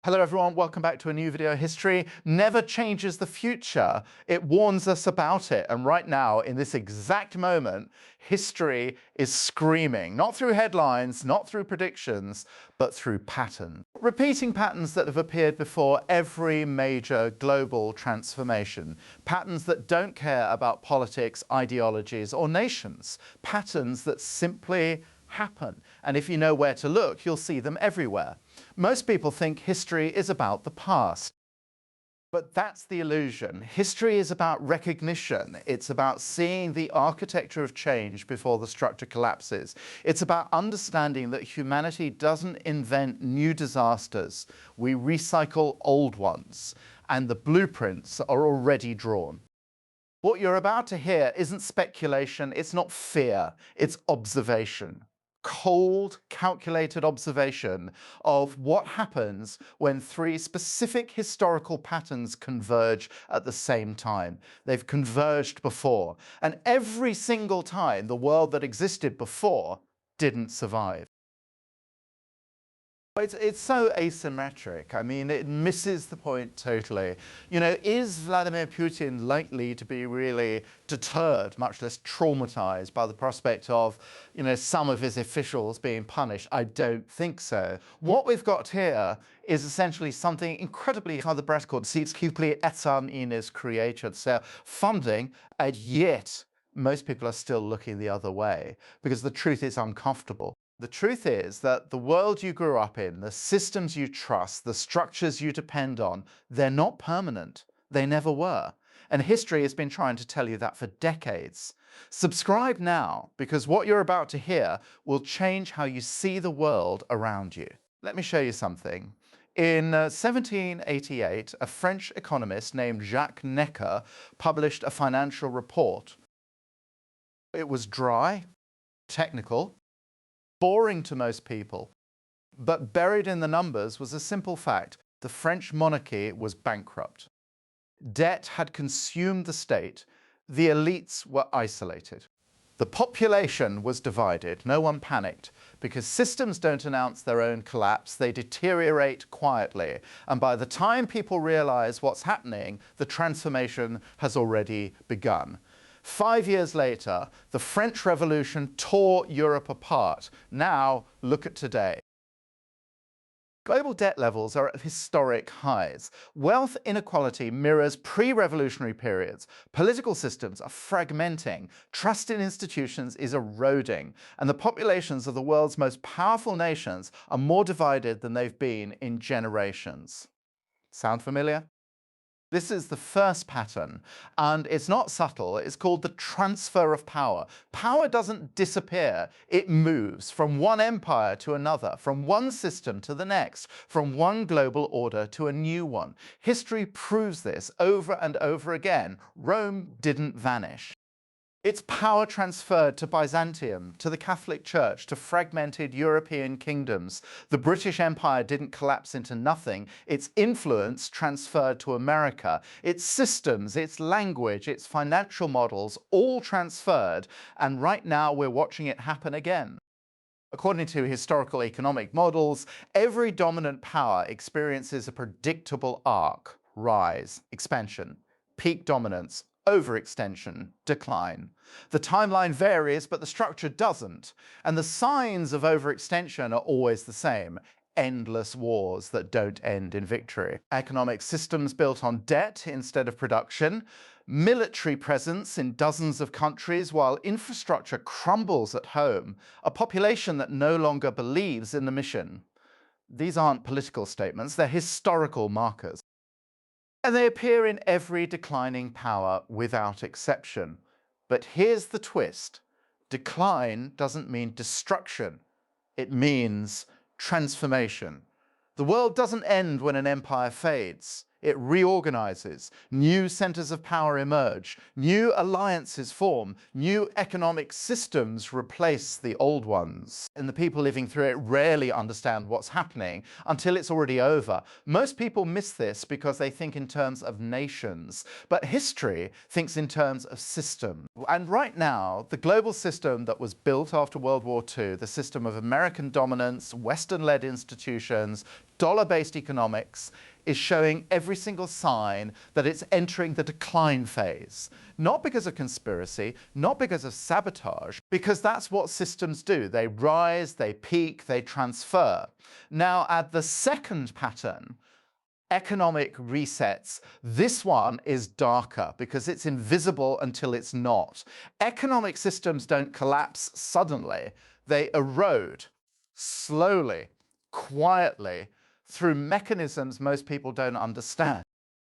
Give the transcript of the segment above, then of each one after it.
Hello everyone, welcome back to a new video. History never changes the future, it warns us about it. And right now, in this exact moment, history is screaming, not through headlines, not through predictions, but through patterns. Repeating patterns that have appeared before every major global transformation. Patterns that don't care about politics, ideologies, or nations. Patterns that simply happen. And if you know where to look, you'll see them everywhere. Most people think history is about the past. But that's the illusion. History is about recognition. It's about seeing the architecture of change before the structure collapses. It's about understanding that humanity doesn't invent new disasters. We recycle old ones, and the blueprints are already drawn. What you're about to hear isn't speculation, it's not fear, it's observation. Cold, calculated observation of what happens when three specific historical patterns converge at the same time. They've converged before, and every single time the world that existed before didn't survive. It's so asymmetric. I mean, it misses the point totally. You know, is Vladimir Putin likely to be really deterred, much less traumatized, by the prospect of, some of his officials being punished? I don't think so. What we've got here is essentially something incredibly, how the Brett called, "Sitzkupli etzan ines created." So funding, and yet most people are still looking the other way because the truth is uncomfortable. The truth is that the world you grew up in, the systems you trust, the structures you depend on, they're not permanent. They never were. And history has been trying to tell you that for decades. Subscribe now, because what you're about to hear will change how you see the world around you. Let me show you something. In 1788, a French economist named Jacques Necker published a financial report. It was dry, technical, boring to most people, but buried in the numbers was a simple fact: the French monarchy was bankrupt. Debt had consumed the state. The elites were isolated. The population was divided. No one panicked, because systems don't announce their own collapse, they deteriorate quietly. And by the time people realize what's happening, the transformation has already begun. 5 years later, the French Revolution tore Europe apart. Now, look at today. Global debt levels are at historic highs. Wealth inequality mirrors pre-revolutionary periods. Political systems are fragmenting. Trust in institutions is eroding. And the populations of the world's most powerful nations are more divided than they've been in generations. Sound familiar? This is the first pattern, and it's not subtle. It's called the transfer of power. Power doesn't disappear. It moves from one empire to another, from one system to the next, from one global order to a new one. History proves this over and over again. Rome didn't vanish. Its power transferred to Byzantium, to the Catholic Church, to fragmented European kingdoms. The British Empire didn't collapse into nothing. Its influence transferred to America. Its systems, its language, its financial models, all transferred, and right now we're watching it happen again. According to historical economic models, every dominant power experiences a predictable arc: rise, expansion, peak dominance, overextension, decline. The timeline varies, but the structure doesn't. And the signs of overextension are always the same: endless wars that don't end in victory. Economic systems built on debt instead of production. Military presence in dozens of countries while infrastructure crumbles at home. A population that no longer believes in the mission. These aren't political statements, they're historical markers. And they appear in every declining power without exception. But here's the twist: decline doesn't mean destruction, it means transformation. The world doesn't end when an empire fades, it reorganizes, new centers of power emerge, new alliances form, new economic systems replace the old ones. And the people living through it rarely understand what's happening until it's already over. Most people miss this because they think in terms of nations, but history thinks in terms of systems. And right now, the global system that was built after World War II, the system of American dominance, Western-led institutions, dollar-based economics, is showing every single sign that it's entering the decline phase. Not because of conspiracy, not because of sabotage, because that's what systems do. They rise, they peak, they transfer. Now, add the second pattern, economic resets. This one is darker because it's invisible until it's not. Economic systems don't collapse suddenly. They erode slowly, quietly, through mechanisms most people don't understand.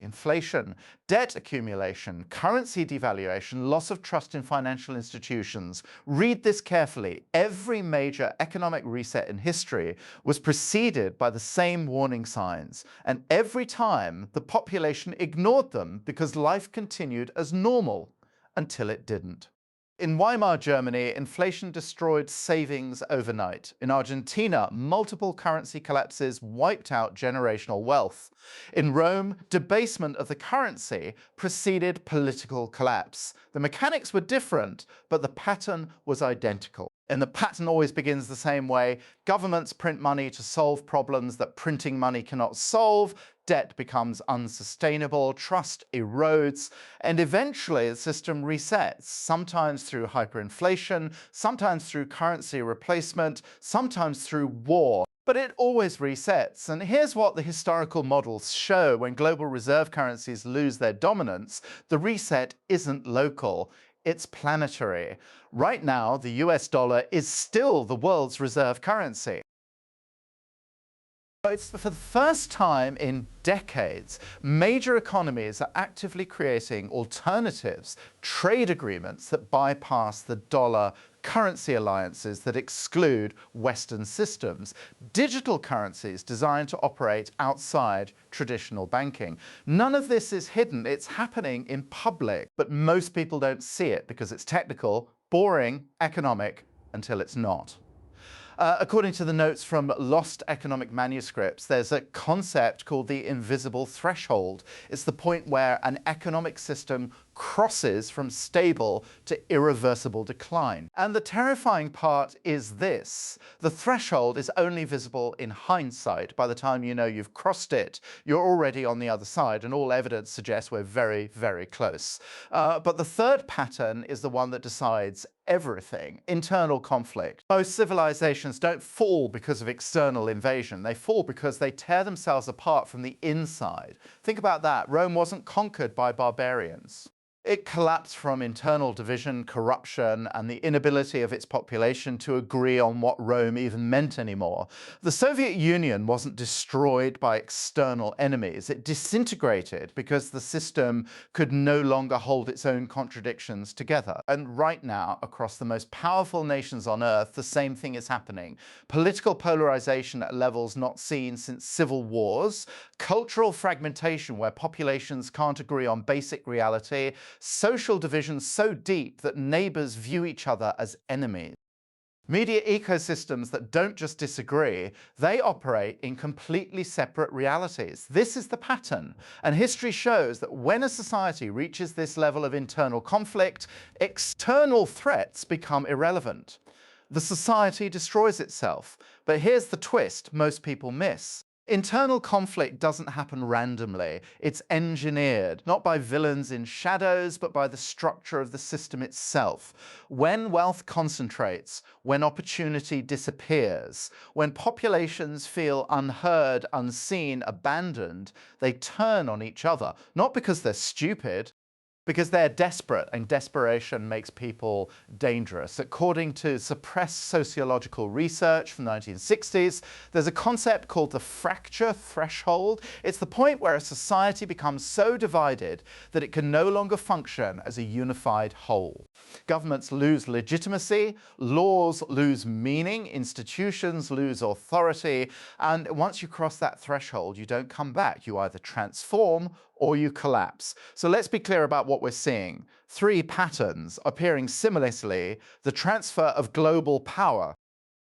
Inflation, debt accumulation, currency devaluation, loss of trust in financial institutions. Read this carefully. Every major economic reset in history was preceded by the same warning signs, and every time the population ignored them because life continued as normal until it didn't. In Weimar Germany, inflation destroyed savings overnight. In Argentina, multiple currency collapses wiped out generational wealth. In Rome, debasement of the currency preceded political collapse. The mechanics were different, but the pattern was identical. And the pattern always begins the same way. Governments print money to solve problems that printing money cannot solve. Debt becomes unsustainable, trust erodes, and eventually the system resets, sometimes through hyperinflation, sometimes through currency replacement, sometimes through war. But it always resets. And here's what the historical models show when global reserve currencies lose their dominance. The reset isn't local. It's planetary. Right now, the US dollar is still the world's reserve currency. It's for the first time in decades, major economies are actively creating alternatives, trade agreements that bypass the dollar, currency alliances that exclude Western systems, digital currencies designed to operate outside traditional banking. None of this is hidden. It's happening in public, but most people don't see it because it's technical, boring, economic, until it's not. According to the notes from lost economic manuscripts, there's a concept called the invisible threshold. It's the point where an economic system crosses from stable to irreversible decline. And the terrifying part is this. The threshold is only visible in hindsight. By the time you know you've crossed it, you're already on the other side, and all evidence suggests we're very, very close. But the third pattern is the one that decides everything: internal conflict. Most civilizations don't fall because of external invasion. They fall because they tear themselves apart from the inside. Think about that. Rome wasn't conquered by barbarians. It collapsed from internal division, corruption, and the inability of its population to agree on what Rome even meant anymore. The Soviet Union wasn't destroyed by external enemies. It disintegrated because the system could no longer hold its own contradictions together. And right now, across the most powerful nations on Earth, the same thing is happening. Political polarization at levels not seen since civil wars, cultural fragmentation where populations can't agree on basic reality, social division so deep that neighbors view each other as enemies. Media ecosystems that don't just disagree, they operate in completely separate realities. This is the pattern, and history shows that when a society reaches this level of internal conflict, external threats become irrelevant. The society destroys itself. But here's the twist most people miss. Internal conflict doesn't happen randomly. It's engineered, not by villains in shadows, but by the structure of the system itself. When wealth concentrates, when opportunity disappears, when populations feel unheard, unseen, abandoned, they turn on each other, not because they're stupid, because they're desperate, and desperation makes people dangerous. According to suppressed sociological research from the 1960s, there's a concept called the fracture threshold. It's the point where a society becomes so divided that it can no longer function as a unified whole. Governments lose legitimacy, laws lose meaning, institutions lose authority, and once you cross that threshold, you don't come back. You either transform or you collapse. So let's be clear about what we're seeing. Three patterns appearing simultaneously: the transfer of global power,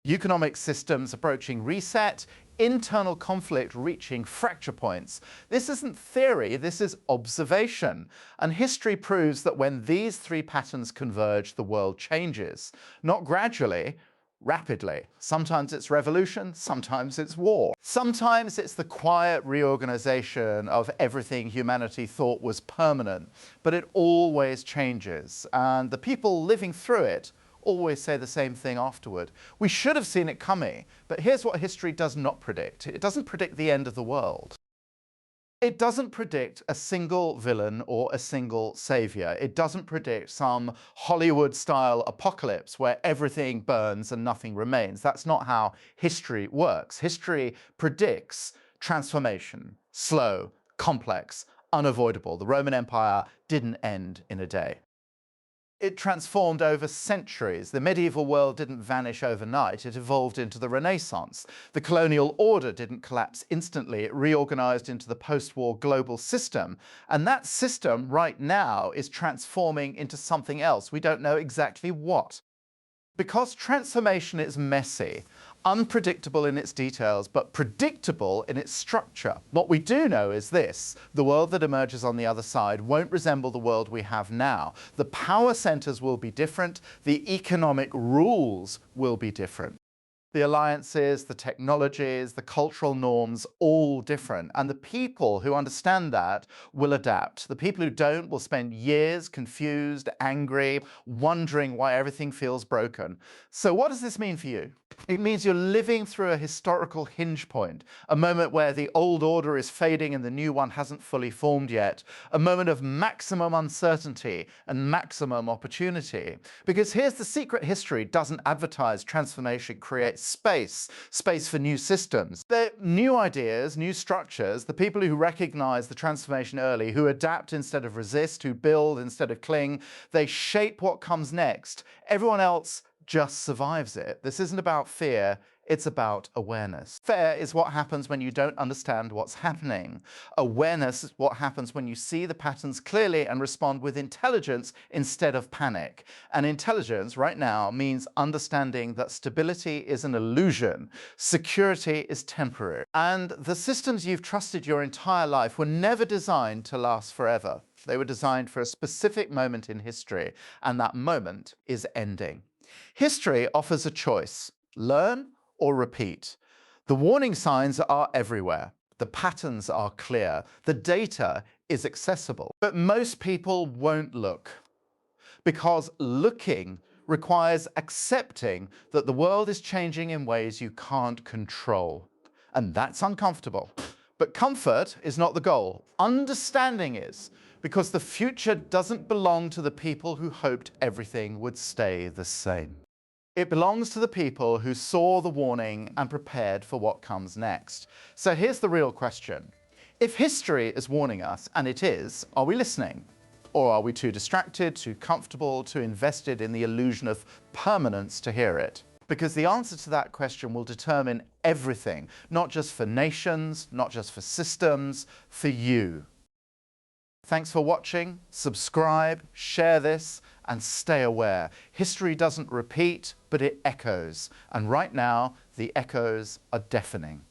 economic systems approaching reset, internal conflict reaching fracture points. This isn't theory, this is observation. And history proves that when these three patterns converge, the world changes. Not gradually, rapidly. Sometimes it's revolution, sometimes it's war. Sometimes it's the quiet reorganization of everything humanity thought was permanent. But it always changes, and the people living through it always say the same thing afterward. We should have seen it coming, but here's what history does not predict. It doesn't predict the end of the world. It doesn't predict a single villain or a single savior. It doesn't predict some Hollywood-style apocalypse where everything burns and nothing remains. That's not how history works. History predicts transformation, slow, complex, unavoidable. The Roman Empire didn't end in a day. It transformed over centuries. The medieval world didn't vanish overnight. It evolved into the Renaissance. The colonial order didn't collapse instantly. It reorganized into the post-war global system. And that system right now is transforming into something else. We don't know exactly what. Because transformation is messy, unpredictable in its details, but predictable in its structure. What we do know is this: the world that emerges on the other side won't resemble the world we have now. The power centers will be different, the economic rules will be different. The alliances, the technologies, the cultural norms, all different. And the people who understand that will adapt. The people who don't will spend years confused, angry, wondering why everything feels broken. So what does this mean for you? It means you're living through a historical hinge point, a moment where the old order is fading and the new one hasn't fully formed yet, a moment of maximum uncertainty and maximum opportunity. Because here's the secret: history doesn't advertise transformation, creates space for new systems. They're new ideas, new structures. The people who recognize the transformation early, who adapt instead of resist, who build instead of cling, they shape what comes next. Everyone else just survives it. This isn't about fear, it's about awareness. Fear is what happens when you don't understand what's happening. Awareness is what happens when you see the patterns clearly and respond with intelligence instead of panic. And intelligence right now means understanding that stability is an illusion, security is temporary, and the systems you've trusted your entire life were never designed to last forever. They were designed for a specific moment in history, and that moment is ending. History offers a choice: learn or repeat. The warning signs are everywhere. The patterns are clear. The data is accessible. But most people won't look, because looking requires accepting that the world is changing in ways you can't control. And that's uncomfortable. But comfort is not the goal. Understanding is, because the future doesn't belong to the people who hoped everything would stay the same. It belongs to the people who saw the warning and prepared for what comes next. So here's the real question. If history is warning us, and it is, are we listening? Or are we too distracted, too comfortable, too invested in the illusion of permanence to hear it? Because the answer to that question will determine everything, not just for nations, not just for systems, for you. Thanks for watching. Subscribe, share this, and stay aware. History doesn't repeat, but it echoes. And right now, the echoes are deafening.